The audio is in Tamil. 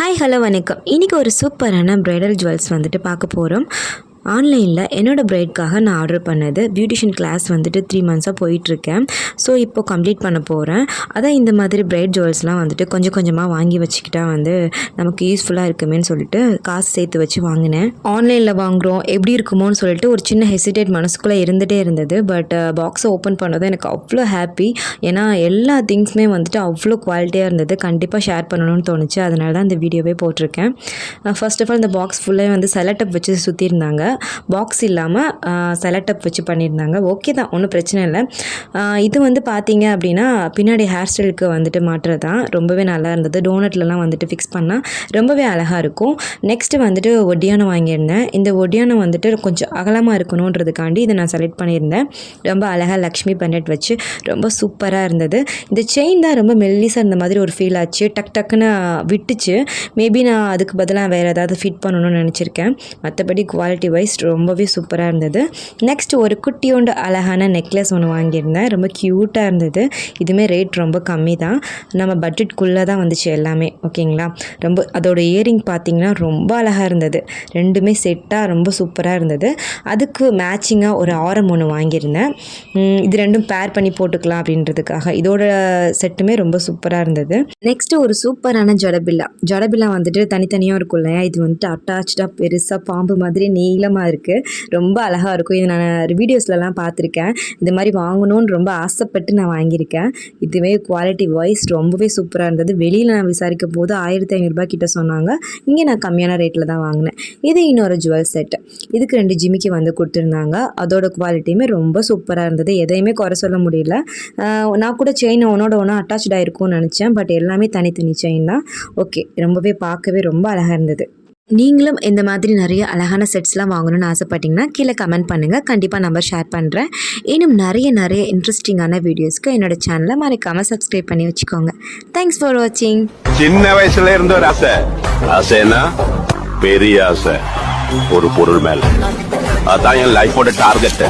ஹாய் ஹலோ வணக்கம். இன்றைக்கி ஒரு சூப்பரான ப்ரைடல் ஜுவல்ஸ் வந்துட்டு பார்க்க போகிறோம். ஆன்லைனில் என்னோடய ப்ரைட்காக நான் ஆர்டர் பண்ணது. பியூட்டிஷியன் கிளாஸ் வந்துட்டு 3 மந்த்ஸாக போயிட்டுருக்கேன். ஸோ இப்போ கம்ப்ளீட் பண்ண போகிறேன். அதான் இந்த மாதிரி ப்ரைட் ஜுவல்ஸ்லாம் வந்துட்டு கொஞ்சம் கொஞ்சமாக வாங்கி வச்சுக்கிட்டா வந்து நமக்கு யூஸ்ஃபுல்லாக இருக்குமேன்னு சொல்லிட்டு காசு சேர்த்து வச்சு வாங்கினேன். ஆன்லைனில் வாங்குகிறோம் எப்படி இருக்குமோன்னு சொல்லிட்டு ஒரு சின்ன ஹெசிடேட் மனசுக்குள்ளே இருந்துகிட்டே இருந்தது. பட் பாக்ஸை ஓப்பன் பண்ணதும் எனக்கு அவ்வளோ ஹாப்பி. ஏன்னா எல்லா திங்ஸுமே வந்துட்டு அவ்வளோ குவாலிட்டியாக இருந்தது. கண்டிப்பாக ஷேர் பண்ணணும்னு தோணுச்சு. அதனால தான் இந்த வீடியோவே போட்டிருக்கேன். ஃபர்ஸ்ட் ஆஃப் ஆல் இந்த பாக்ஸ் ஃபுல்லாக வந்து செலட்டப் வச்சு சுற்றிருந்தாங்க. பாக்ஸ் இல்லாமல் செலட்டப் வச்சு பண்ணியிருந்தாங்க. ஓகே தான், ஒன்றும் பிரச்சனை இல்லை. இது வந்து பார்த்தீங்க அப்படின்னா பின்னாடி ஹேர் ஸ்டைலுக்கு வந்துட்டு மாட்டுறது தான். ரொம்பவே நல்லா இருந்தது. டோனட்லலாம் வந்துட்டு ஃபிக்ஸ் பண்ணால் ரொம்பவே அழகாக இருக்கும். நெக்ஸ்ட்டு வந்துட்டு ஒட்டியானம் வாங்கியிருந்தேன். இந்த ஒட்டியானம் வந்துட்டு கொஞ்சம் அகலமாக இருக்கணுன்றதுக்காண்டி இதை நான் செலக்ட் பண்ணியிருந்தேன். ரொம்ப அழகாக லக்ஷ்மி பெண்டட் வச்சு ரொம்ப சூப்பராக இருந்தது. இந்த செயின் தான் ரொம்ப மெல்லிசாக இருந்த மாதிரி ஒரு ஃபீல் ஆச்சு. டக்குன்னு விட்டுச்சு. மேபி நான் அதுக்கு பதிலாக வேறு ஏதாவது ஃபிட் பண்ணணும்னு நினச்சிருக்கேன். மற்றபடி குவாலிட்டி வைஸ் ரொம்பவே சூப்பராக இருந்தது. நெக்ஸ்ட் ஒரு குட்டியோண்டு அழகான நெக்லஸ் ஒன்று வாங்கியிருந்தேன். ரொம்ப க்யூட்டாக இருந்தது. இதுவுமே ரேட் ரொம்ப கம்மி தான். நம்ம பட்ஜெட்குள்ளே தான் வந்துச்சு எல்லாமே. ஓகேங்களா. ரொம்ப அதோட இயரிங் பார்த்திங்கன்னா ரொம்ப அழகாக இருந்தது. ரெண்டுமே செட்டாக ரொம்ப சூப்பராக இருந்தது. அதுக்கு மேட்சிங்காக ஒரு ஆரம் ஒன்று வாங்கியிருந்தேன். இது ரெண்டும் பேர் பண்ணி போட்டுக்கலாம் அப்படின்றதுக்காக. இதோட செட்டுமே ரொம்ப சூப்பராக இருந்தது. நெக்ஸ்ட்டு ஒரு சூப்பரான ஜடபில்லா வந்துட்டு தனித்தனியாக இருக்கும் இல்லையா. இது வந்துட்டு அட்டாச்சாக பெருசாக பாம்பு மாதிரி நீளமாக இருக்குது. ரொம்ப அழகாக இருக்கும். இது நான் வீடியோஸ்லலாம் பார்த்துருக்கேன். இது மாதிரி வாங்கணும்னு ரொம்ப ஆசைப்பட்டு நான் வாங்கியிருக்கேன். இதுவே குவாலிட்டி வைஸ் ரொம்பவே சூப்பராக இருந்தது. வெளியில் நான் விசாரிக்கும் போது 1500 கிட்ட சொன்னாங்க. இங்கே நான் கம்மியான ரேட்டில் தான் வாங்கினேன். இது இன்னொரு ஜுவல் செட். இதுக்கு 2 ஜிமிக்கி வந்து கொடுத்துருந்தாங்க. அதோட குவாலிட்டியுமே ரொம்ப சூப்பராக இருந்தது. எதையுமே குறை சொல்ல முடியல. நான் கூட செயின் ஒன்னோட ஒன்றா அட்டாச்சாக இருக்கும்னு நினச்சேன். பட் எல்லாமே தனித்தனி செயின் தான். ஓகே, ரொம்பவே பார்க்கவே ரொம்ப அழகாக இருந்தது. நீங்களும் இந்த மாதிரி நிறைய அழகான செட்ஸ்லாம் வாங்கணும்னு ஆசைப்பட்டீங்கன்னா கீழே கமெண்ட் பண்ணுங்கள். கண்டிப்பாக நம்பர் ஷேர் பண்ணுறேன். இன்னும் நிறைய இன்ட்ரெஸ்டிங்கான வீடியோஸ்க்கு என்னோட சேனலை மறக்காமல் சப்ஸ்கிரைப் பண்ணி வச்சுக்கோங்க. தேங்க்ஸ் ஃபார் வாட்சிங். சின்ன வயசுல இருந்த ஒரு ஆசைன்னா பெரிய ஆசை ஒரு பொருள் மேல. அதான் என் லைஃபோட டார்கெட்.